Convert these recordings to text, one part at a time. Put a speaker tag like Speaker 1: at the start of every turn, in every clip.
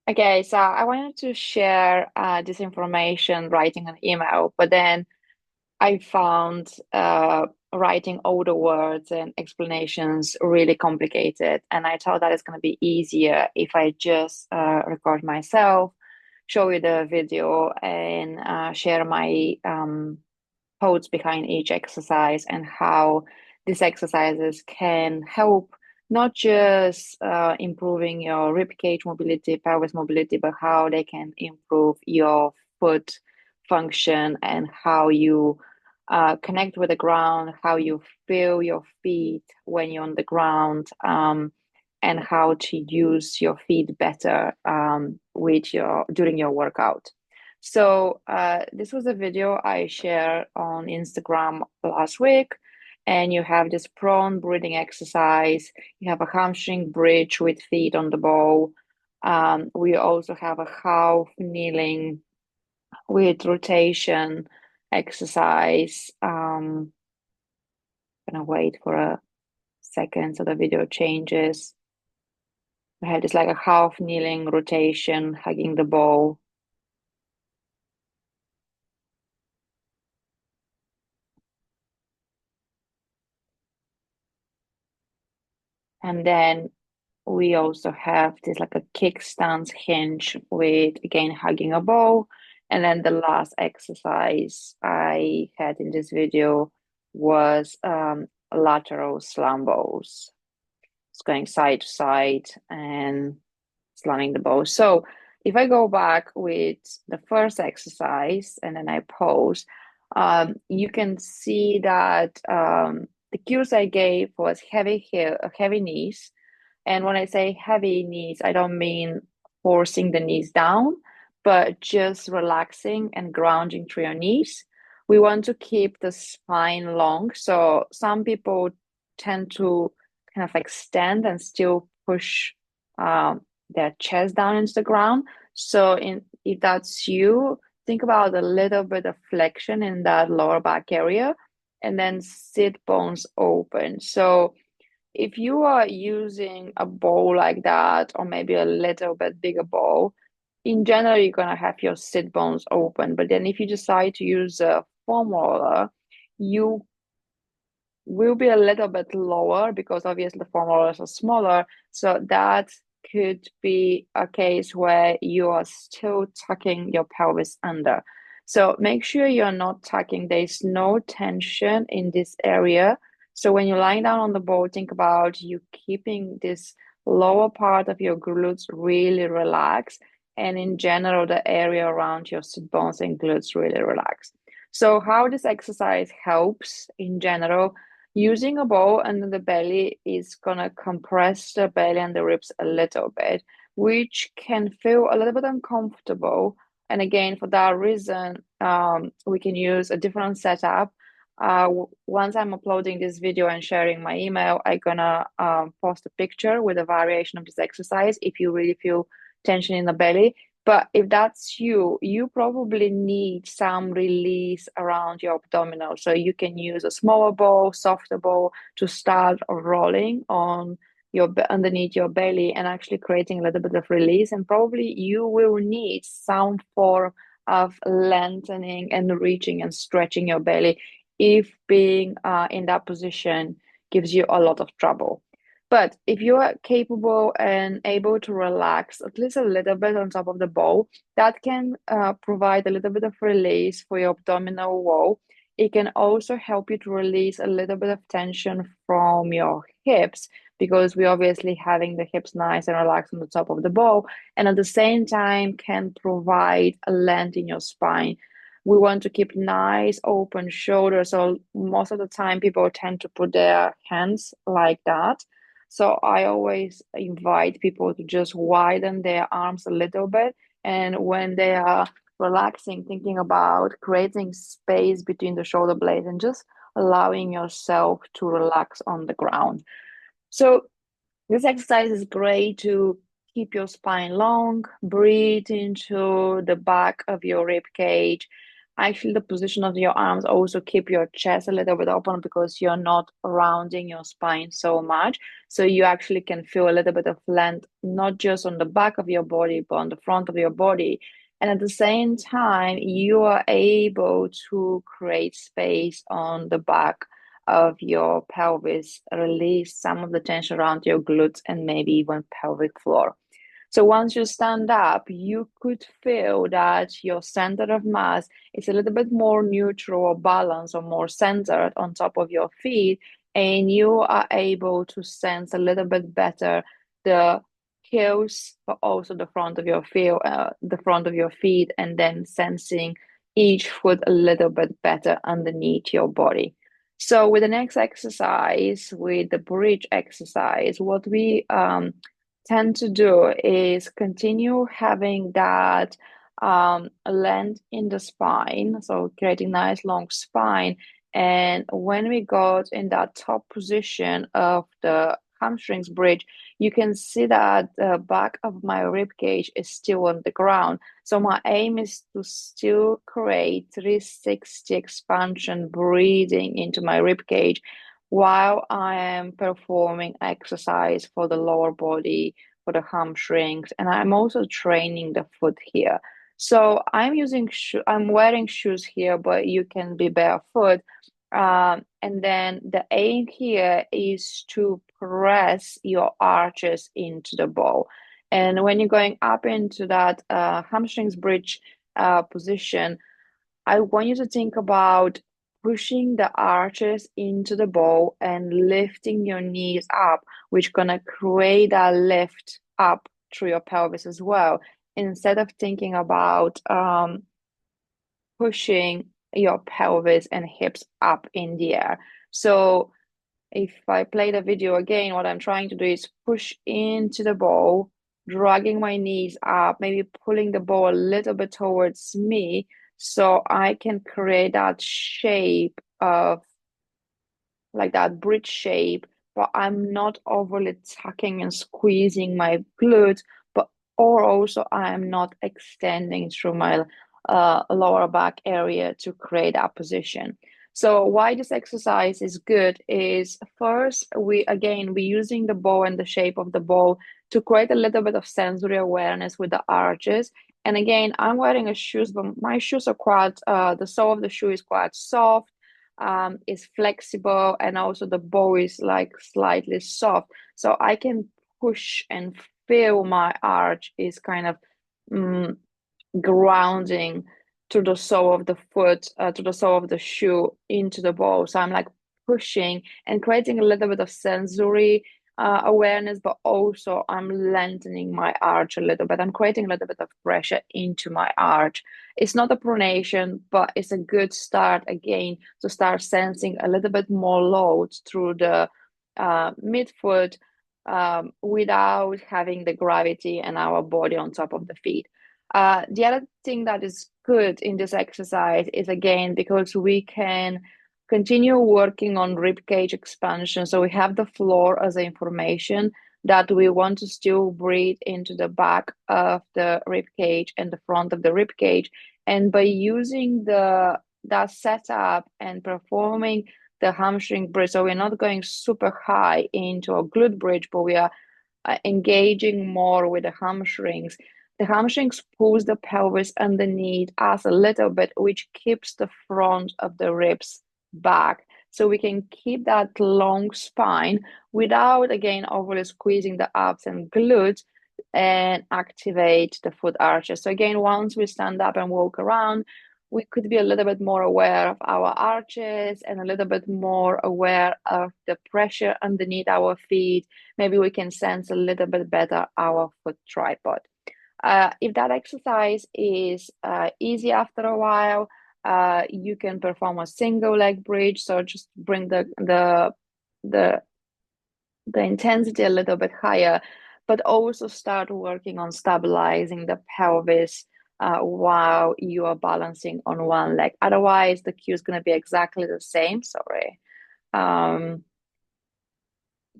Speaker 1: Okay, so I wanted to share this information writing an email, but then I found writing all the words and explanations really complicated. And I thought that it's going to be easier if I just record myself, show you the video, and share my thoughts behind each exercise and how these exercises can help not just improving your rib cage mobility, pelvis mobility, but how they can improve your foot function and how you connect with the ground, how you feel your feet when you're on the ground, and how to use your feet better with your during your workout. So this was a video I shared on Instagram last week, and you have this prone breathing exercise. You have a hamstring bridge with feet on the ball. We also have a half kneeling with rotation exercise. Gonna wait for a second so the video changes. We have this like a half kneeling rotation, hugging the ball. And then we also have this like a kickstance hinge with again hugging a ball. And then the last exercise I had in this video was lateral slam balls. It's going side to side and slamming the ball. So if I go back with the first exercise and then I pause, you can see that the cues I gave was heavy heel, heavy knees. And when I say heavy knees, I don't mean forcing the knees down, but just relaxing and grounding through your knees. We want to keep the spine long. So some people tend to kind of extend and still push um, their chest down into the ground. So if that's you, think about a little bit of flexion in that lower back area and then sit bones open. So if you are using a bowl like that, or maybe a little bit bigger bowl, in general, you're gonna have your sit bones open. But then if you decide to use a foam roller, you will be a little bit lower because obviously the foam rollers are smaller. So that could be a case where you are still tucking your pelvis under. So make sure you're not tucking. There's no tension in this area. So when you're lying down on the boat, think about you keeping this lower part of your glutes really relaxed. And in general, the area around your sit bones and glutes really relaxed. So how this exercise helps in general, using a ball under the belly is gonna compress the belly and the ribs a little bit, which can feel a little bit uncomfortable. And again, for that reason, we can use a different setup. Once I'm uploading this video and sharing my email, I'm gonna post a picture with a variation of this exercise if you really feel tension in the belly. But if that's you, you probably need some release around your abdominal. So you can use a smaller ball, softer ball to start rolling on your underneath your belly and actually creating a little bit of release. And probably you will need some form of lengthening and reaching and stretching your belly if being in that position gives you a lot of trouble. But if you are capable and able to relax at least a little bit on top of the ball, that can provide a little bit of release for your abdominal wall. It can also help you to release a little bit of tension from your hips because we're obviously having the hips nice and relaxed on the top of the ball, and at the same time can provide a length in your spine. We want to keep nice open shoulders. So most of the time people tend to put their hands like that, so I always invite people to just widen their arms a little bit. And when they are relaxing, thinking about creating space between the shoulder blades and just allowing yourself to relax on the ground. So this exercise is great to keep your spine long, breathe into the back of your rib cage. actually the position of your arms also keep your chest a little bit open because you're not rounding your spine so much. So you actually can feel a little bit of length, not just on the back of your body, but on the front of your body. And at the same time, you are able to create space on the back of your pelvis, release some of the tension around your glutes and maybe even pelvic floor. So once you stand up, you could feel that your center of mass is a little bit more neutral or balanced or more centered on top of your feet, and you are able to sense a little bit better the heels, but also the front of your feet, and then sensing each foot a little bit better underneath your body. So with the next exercise, with the bridge exercise, what we tend to do is continue having that length in the spine, so creating nice long spine. And when we got in that top position of the hamstrings bridge, you can see that the back of my rib cage is still on the ground. So my aim is to still create 360 expansion, breathing into my rib cage while I am performing exercise for the lower body, for the hamstrings, and I'm also training the foot here. So I'm wearing shoes here, but you can be barefoot. And then the aim here is to press your arches into the ball. And when you're going up into that hamstrings bridge position, I want you to think about pushing the arches into the ball and lifting your knees up, which gonna create a lift up through your pelvis as well. Instead of thinking about pushing your pelvis and hips up in the air. So if I play the video again, what I'm trying to do is push into the ball, dragging my knees up, maybe pulling the ball a little bit towards me so I can create that shape of like that bridge shape, but I'm not overly tucking and squeezing my glutes, but or also I'm not extending through my lower back area to create that position. So why this exercise is good is first we're using the ball and the shape of the ball to create a little bit of sensory awareness with the arches. And again, I'm wearing a shoes, but my shoes are quite the sole of the shoe is quite soft, is flexible, and also the bow is like slightly soft, so I can push and feel my arch is kind of mm, grounding to the sole of the foot, to the sole of the shoe into the ball. So I'm like pushing and creating a little bit of sensory awareness, but also I'm lengthening my arch a little bit. I'm creating a little bit of pressure into my arch. It's not a pronation, but it's a good start again to start sensing a little bit more load through the midfoot without having the gravity and our body on top of the feet. The other thing that is good in this exercise is again because we can continue working on rib cage expansion. So we have the floor as information that we want to still breathe into the back of the rib cage and the front of the rib cage. And by using the that setup and performing the hamstring bridge, so we're not going super high into a glute bridge, but we are engaging more with the hamstrings. The hamstrings pulls the pelvis underneath us a little bit, which keeps the front of the ribs back. So we can keep that long spine without, again, overly squeezing the abs and glutes and activate the foot arches. So again, once we stand up and walk around, we could be a little bit more aware of our arches and a little bit more aware of the pressure underneath our feet. Maybe we can sense a little bit better our foot tripod. If that exercise is easy after a while, you can perform a single leg bridge. So just bring the the intensity a little bit higher, but also start working on stabilizing the pelvis while you are balancing on one leg. Otherwise, the cue is going to be exactly the same. Sorry. Um,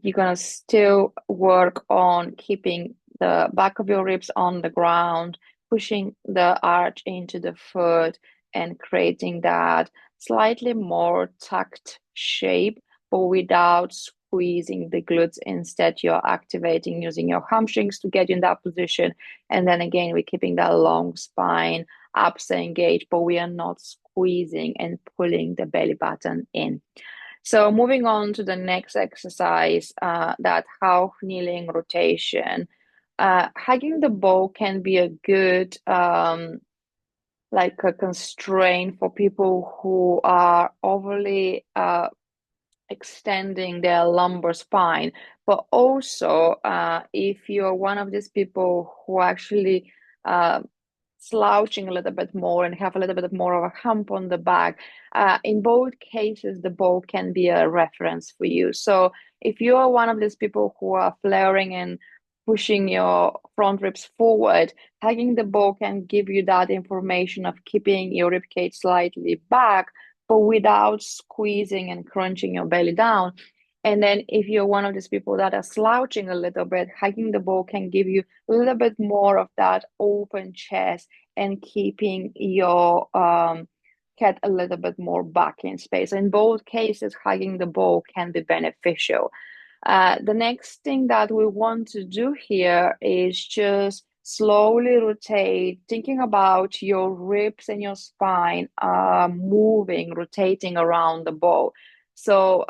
Speaker 1: you're going to still work on keeping the back of your ribs on the ground, pushing the arch into the foot, and creating that slightly more tucked shape, but without squeezing the glutes. Instead, you're activating using your hamstrings to get in that position. And then again, we're keeping that long spine, abs engaged, but we are not squeezing and pulling the belly button in. So moving on to the next exercise, that half kneeling rotation. Hugging the bow can be a good like a constraint for people who are overly extending their lumbar spine. But also, if you're one of these people who actually uh, slouching a little bit more and have a little bit more of a hump on the back, in both cases, the bow can be a reference for you. So if you are one of these people who are flaring and pushing your front ribs forward, hugging the bow can give you that information of keeping your rib cage slightly back, but without squeezing and crunching your belly down. And then if you're one of these people that are slouching a little bit, hugging the bow can give you a little bit more of that open chest and keeping your head a little bit more back in space. In both cases, hugging the bow can be beneficial. The next thing that we want to do here is just slowly rotate, thinking about your ribs and your spine moving, rotating around the bow. So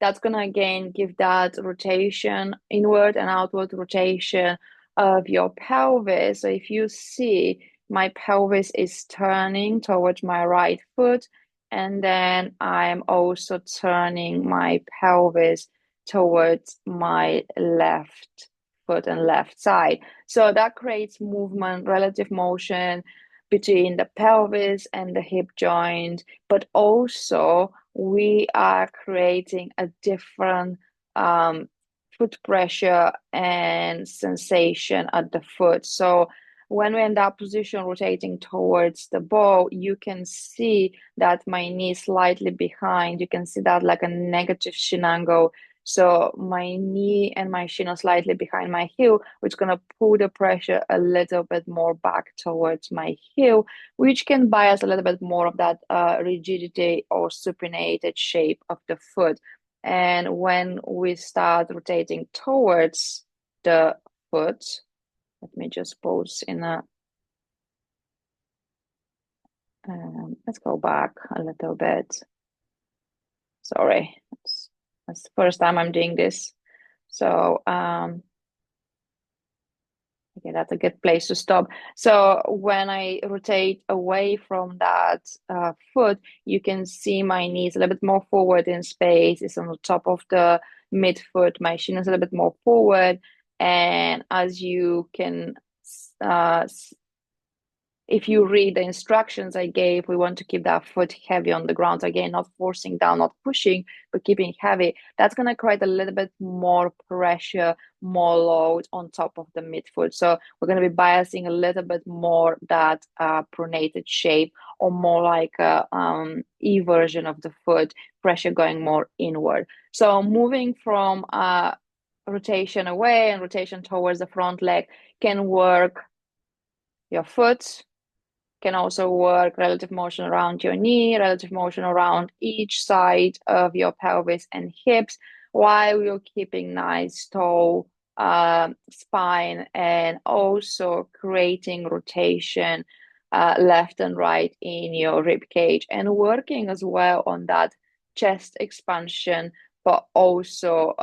Speaker 1: that's going to again give that rotation, inward and outward rotation of your pelvis. So if you see, my pelvis is turning towards my right foot, and then I'm also turning my pelvis towards my left foot and left side. So that creates movement, relative motion between the pelvis and the hip joint, but also we are creating a different foot pressure and sensation at the foot. So when we're in that position rotating towards the bow, you can see that my knee is slightly behind. You can see that like a negative shin angle. So my knee and my shin are slightly behind my heel, which is going to pull the pressure a little bit more back towards my heel, which can bias a little bit more of that rigidity or supinated shape of the foot. And when we start rotating towards the foot, let me just pause in a, let's go back a little bit. Sorry, that's the first time I'm doing this. So, okay, that's a good place to stop. So when I rotate away from that foot, you can see my knees a little bit more forward in space. It's on the top of the midfoot. My shin is a little bit more forward. And as you can uh, if you read the instructions I gave, we want to keep that foot heavy on the ground. Again, not forcing down, not pushing, but keeping heavy. That's going to create a little bit more pressure, more load on top of the midfoot. So we're going to be biasing a little bit more that pronated shape, or more like a E version of the foot, pressure going more inward. So moving from rotation away and rotation towards the front leg can work your foot, can also work relative motion around your knee, relative motion around each side of your pelvis and hips, while you're keeping nice tall spine, and also creating rotation left and right in your rib cage, and working as well on that chest expansion, but also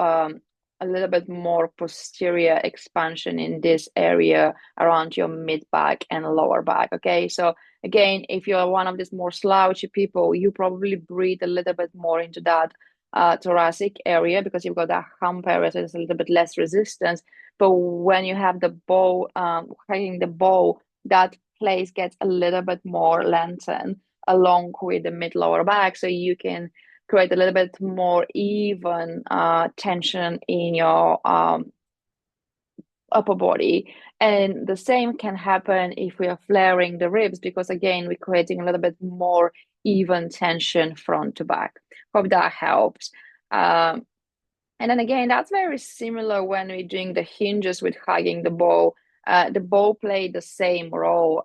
Speaker 1: a little bit more posterior expansion in this area around your mid back and lower back. Okay, so again, if you're one of these more slouchy people, you probably breathe a little bit more into that thoracic area because you've got that hump area, so there's a little bit less resistance. But when you have the bow, hanging the bow, that place gets a little bit more lengthened along with the mid lower back, so you can create a little bit more even tension in your upper body. And the same can happen if we are flaring the ribs, because again, we're creating a little bit more even tension front to back. Hope that helps. And then again, that's very similar when we're doing the hinges with hugging the bow. The bow played the same role.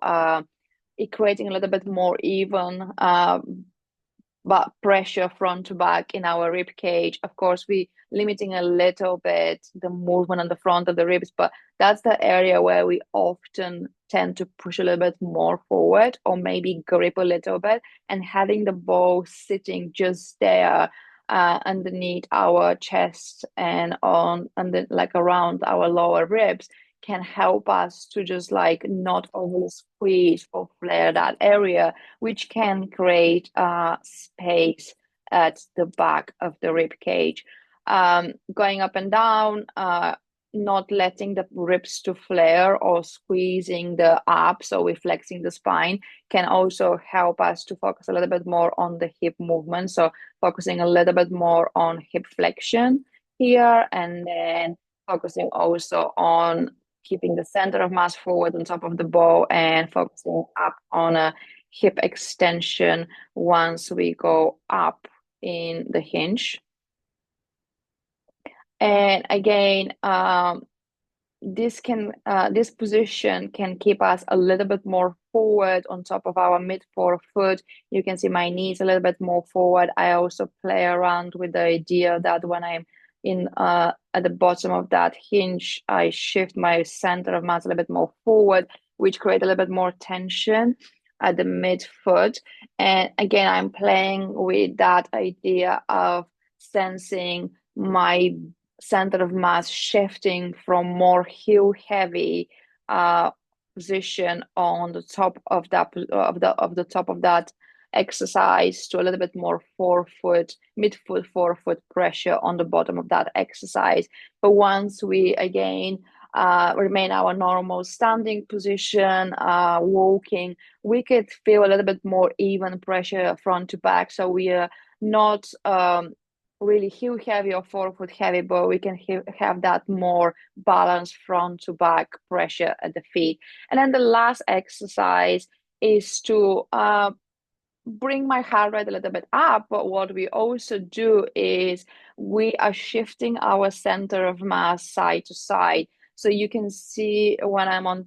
Speaker 1: it creating a little bit more even but pressure front to back in our rib cage. Of course, we limiting a little bit the movement on the front of the ribs, but that's the area where we often tend to push a little bit more forward or maybe grip a little bit, and having the ball sitting just there underneath our chest and on and then like around our lower ribs can help us to just like not overly squeeze or flare that area, which can create space at the back of the rib cage. Going up and down, not letting the ribs to flare or squeezing the abs, so we're flexing the spine, can also help us to focus a little bit more on the hip movement. So focusing a little bit more on hip flexion here, and then focusing also on keeping the center of mass forward on top of the ball and focusing up on a hip extension once we go up in the hinge. And again, this position can keep us a little bit more forward on top of our mid forefoot. You can see my knees a little bit more forward. I also play around with the idea that when I'm in at the bottom of that hinge, I shift my center of mass a little bit more forward, which create a little bit more tension at the midfoot. And again, I'm playing with that idea of sensing my center of mass shifting from more heel heavy position on the top of the top of that exercise to a little bit more forefoot, midfoot, forefoot pressure on the bottom of that exercise. But once we again remain our normal standing position, walking, we could feel a little bit more even pressure front to back. So we are not really heel heavy or forefoot heavy, but we can have that more balanced front to back pressure at the feet. And then the last exercise is to bring my heart rate a little bit up. But what we also do is we are shifting our center of mass side to side. So you can see when I'm on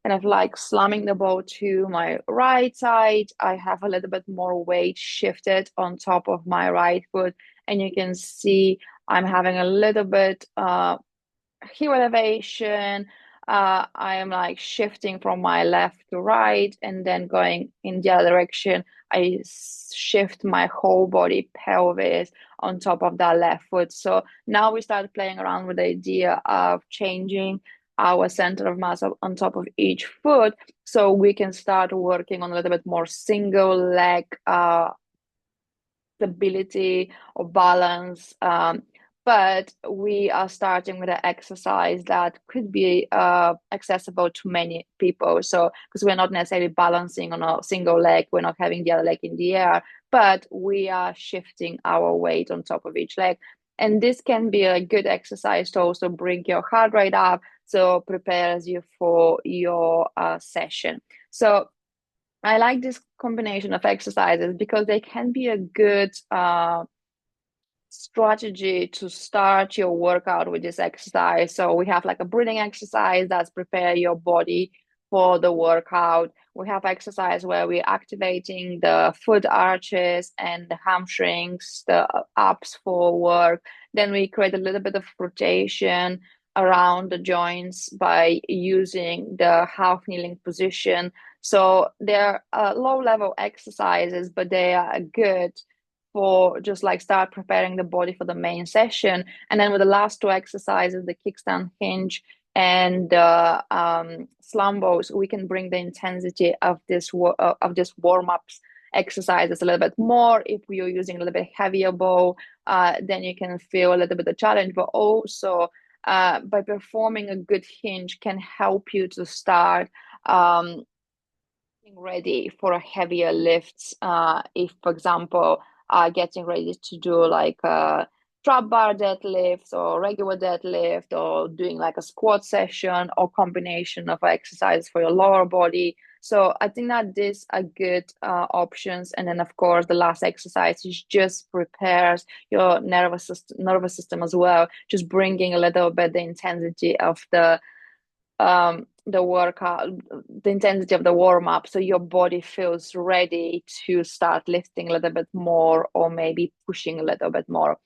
Speaker 1: kind of like slamming the ball to my right side, I have a little bit more weight shifted on top of my right foot. And you can see I'm having a little bit heel elevation. I am like shifting from my left to right and then going in the other direction. I shift my whole body pelvis on top of that left foot. So now we start playing around with the idea of changing our center of mass on top of each foot so we can start working on a little bit more single leg stability or balance. But we are starting with an exercise that could be accessible to many people. So, because we're not necessarily balancing on a single leg, we're not having the other leg in the air, but we are shifting our weight on top of each leg. And this can be a good exercise to also bring your heart rate up, so prepares you for your session. So I like this combination of exercises because they can be a good strategy to start your workout with this exercise. So we have like a breathing exercise that's prepare your body for the workout. We have exercise where we're activating the foot arches and the hamstrings, the abs for work. Then we create a little bit of rotation around the joints by using the half kneeling position. So they're low level exercises, but they are good for just like start preparing the body for the main session. And then with the last two exercises, the kickstand hinge and the slam balls, we can bring the intensity of this warm-ups exercises a little bit more. If you're using a little bit heavier ball, then you can feel a little bit of challenge, but also by performing a good hinge can help you to start ready for a heavier lifts. If, for example, getting ready to do like a trap bar deadlift or regular deadlift or doing like a squat session or combination of exercises for your lower body. So I think that these are good options. And then of course the last exercise is just prepares your nervous system as well, just bringing a little bit the intensity of the the workout, the intensity of the warm up, so your body feels ready to start lifting a little bit more or maybe pushing a little bit more.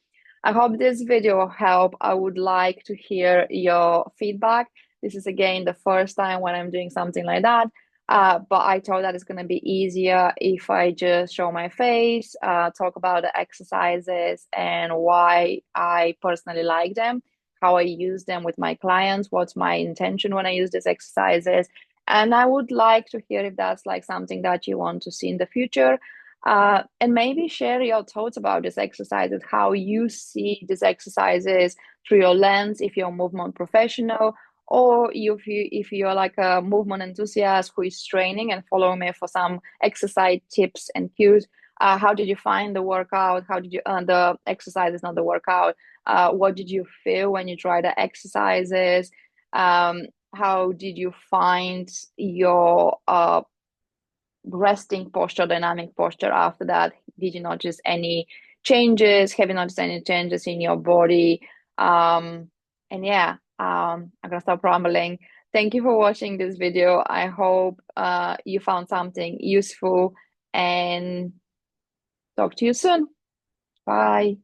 Speaker 1: I hope this video will help. I would like to hear your feedback. This is again the first time when I'm doing something like that. But I thought that it's going to be easier if I just show my face, talk about the exercises and why I personally like them, how I use them with my clients, what's my intention when I use these exercises. And I would like to hear if that's like something that you want to see in the future. And maybe share your thoughts about these exercises, how you see these exercises through your lens, if you're a movement professional, or if you're like a movement enthusiast who is training and follow me for some exercise tips and cues. How did you find the workout? How did you the exercises, not the workout? What did you feel when you tried the exercises? How did you find your resting posture, dynamic posture after that? Did you notice any changes? Have you noticed any changes in your body? And yeah, I'm gonna stop rambling. Thank you for watching this video. I hope you found something useful and talk to you soon. Bye.